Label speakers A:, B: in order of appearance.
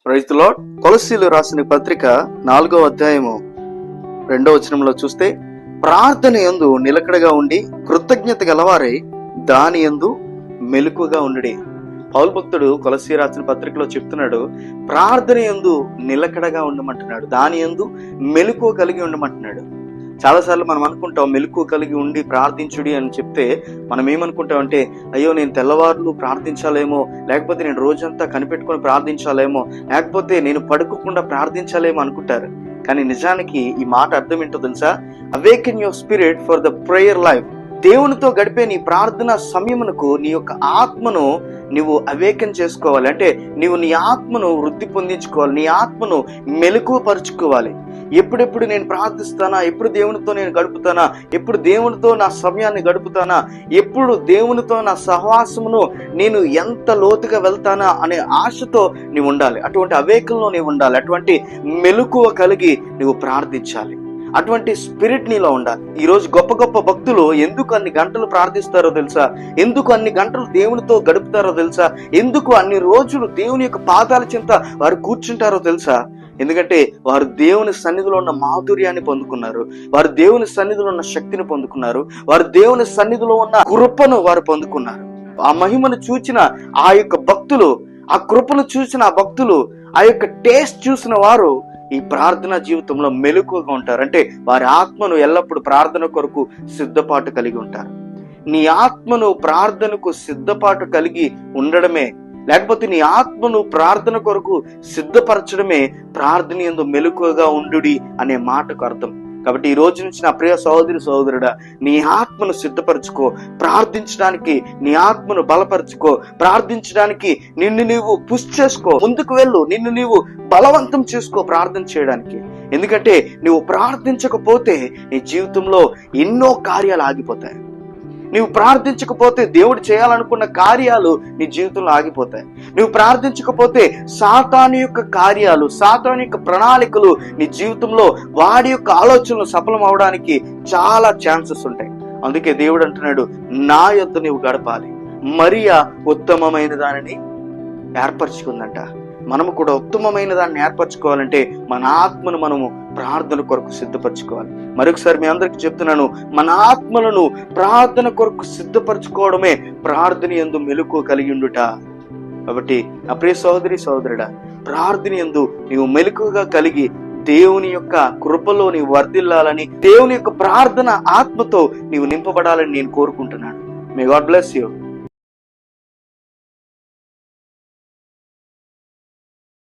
A: Praise the lord. కొలస్సీలు రాసిన పత్రిక 4వ అధ్యాయము 2వ వచనంలో చూస్తే, ప్రార్థన యందు నిలకడగా ఉండి కృతజ్ఞత గలవారై దాని యందు మెలకుగా ఉండుడి. పౌలు భక్తుడు కొలస్సీ రాసిన పత్రికలో చెప్తున్నాడు, ప్రార్థన యందు నిలకడగా ఉండమంటున్నాడు, దాని యందు మెలకువ కలిగి ఉండమంటున్నాడు. చాలాసార్లు మనం అనుకుంటాం మెలకువ కలిగి ఉండి ప్రార్థించుడి అని చెప్తే మనం ఏమనుకుంటామంటే, అయ్యో నేను తెల్లవారులు ప్రార్థించాలేమో, లేకపోతే నేను రోజంతా కనిపెట్టుకొని ప్రార్థించాలేమో, లేకపోతే నేను పడుకోకుండా ప్రార్థించాలేమో అనుకుంటారు. కానీ నిజానికి ఈ మాట అర్థం ఏంటో తెలుసా? Awaken your spirit for the prayer life. దేవునితో గడిపే నీ ప్రార్థన సమయమునకు నీ యొక్క ఆత్మను నువ్వు అవేకన్ చేసుకోవాలి. అంటే నీవు నీ ఆత్మను వృద్ధి పొందించుకోవాలి, నీ ఆత్మను మెలకువ పరుచుకోవాలి. ఎప్పుడెప్పుడు నేను ప్రార్థిస్తానా, ఎప్పుడు దేవునితో నేను గడుపుతానా, ఎప్పుడు దేవునితో నా సమయాన్ని గడుపుతానా, ఎప్పుడు దేవునితో నా సహవాసమును నేను ఎంత లోతుగా వెళ్తానా అనే ఆశతో నీవు ఉండాలి. అటువంటి అవేకంలో నీవు ఉండాలి. అటువంటి మెలకువ కలిగి నువ్వు ప్రార్థించాలి. అటువంటి స్పిరిట్ నీలో ఉండాలి. ఈ రోజు గొప్ప గొప్ప భక్తులు ఎందుకు అన్ని గంటలు ప్రార్థిస్తారో తెలుసా? ఎందుకు అన్ని గంటలు దేవునితో గడుపుతారో తెలుసా? ఎందుకు అన్ని రోజులు దేవుని యొక్క పాదాల చెంత వారు కూర్చుంటారో తెలుసా? ఎందుకంటే వారు దేవుని సన్నిధిలో ఉన్న మాధుర్యాన్ని పొందుకున్నారు, వారు దేవుని సన్నిధిలో ఉన్న శక్తిని పొందుకున్నారు, వారు దేవుని సన్నిధిలో ఉన్న కృపను వారు పొందుకున్నారు. ఆ మహిమను చూచిన ఆ యొక్క భక్తులు, ఆ కృపను చూసిన ఆ భక్తులు, ఆ యొక్క టేస్ట్ చూసిన వారు ఈ ప్రార్థనా జీవితంలో మెలకువగా ఉంటారు. అంటే వారి ఆత్మను ఎల్లప్పుడూ ప్రార్థన కొరకు సిద్ధపాటు కలిగి ఉంటారు. నీ ఆత్మను ప్రార్థనకు సిద్ధపాటు కలిగి ఉండడమే, లేకపోతే నీ ఆత్మను ప్రార్థన కొరకు సిద్ధపరచడమే ప్రార్థన యందు మెలకువగా ఉండుడి అనే మాటకు అర్థం. కాబట్టి ఈ రోజు నుంచి నా ప్రియ సహోదరి సహోదరుడా, నీ ఆత్మను సిద్ధపరచుకో, ప్రార్థించడానికి నీ ఆత్మను బలపరచుకో, ప్రార్థించడానికి నిన్ను నీవు పుష్ చేసుకో, ముందుకు వెళ్ళు, నిన్ను నీవు బలవంతం చేసుకో ప్రార్థన చేయడానికి. ఎందుకంటే నువ్వు ప్రార్థించకపోతే నీ జీవితంలో ఎన్నో కార్యాలు ఆగిపోతాయి. నువ్వు ప్రార్థించకపోతే దేవుడు చేయాలనుకున్న కార్యాలు నీ జీవితంలో ఆగిపోతాయి. నువ్వు ప్రార్థించకపోతే సాతాను యొక్క కార్యాలు, సాతాను యొక్క ప్రణాళికలు నీ జీవితంలో వాడి యొక్క ఆలోచనలు సఫలం అవడానికి చాలా ఛాన్సెస్ ఉంటాయి. అందుకే దేవుడు అంటున్నాడు, నా యొద్ద నువ్వు గడపాలి. మరియా ఉత్తమమైన దానిని ఏర్పరచుకుందంట. మనము కూడా ఉత్తమమైన దాన్ని ఏర్పరచుకోవాలంటే మన ఆత్మను మనము ప్రార్థన కొరకు సిద్ధపరచుకోవాలి. మరొకసారి మీ అందరికి చెప్తున్నాను, మన ఆత్మలను ప్రార్థన కొరకు సిద్ధపరచుకోవడమే ప్రార్థన యందు మెలకువ కలిగి ఉండుట. కాబట్టి నా ప్రియ సహోదరి సహోదరుడా, ప్రార్థన యందు నీవు మెలకువగా కలిగి దేవుని యొక్క కృపలో నీవు వర్ధిల్లాలని, దేవుని యొక్క ప్రార్థన ఆత్మతో నీవు నింపబడాలని నేను కోరుకుంటున్నాను. May God bless you.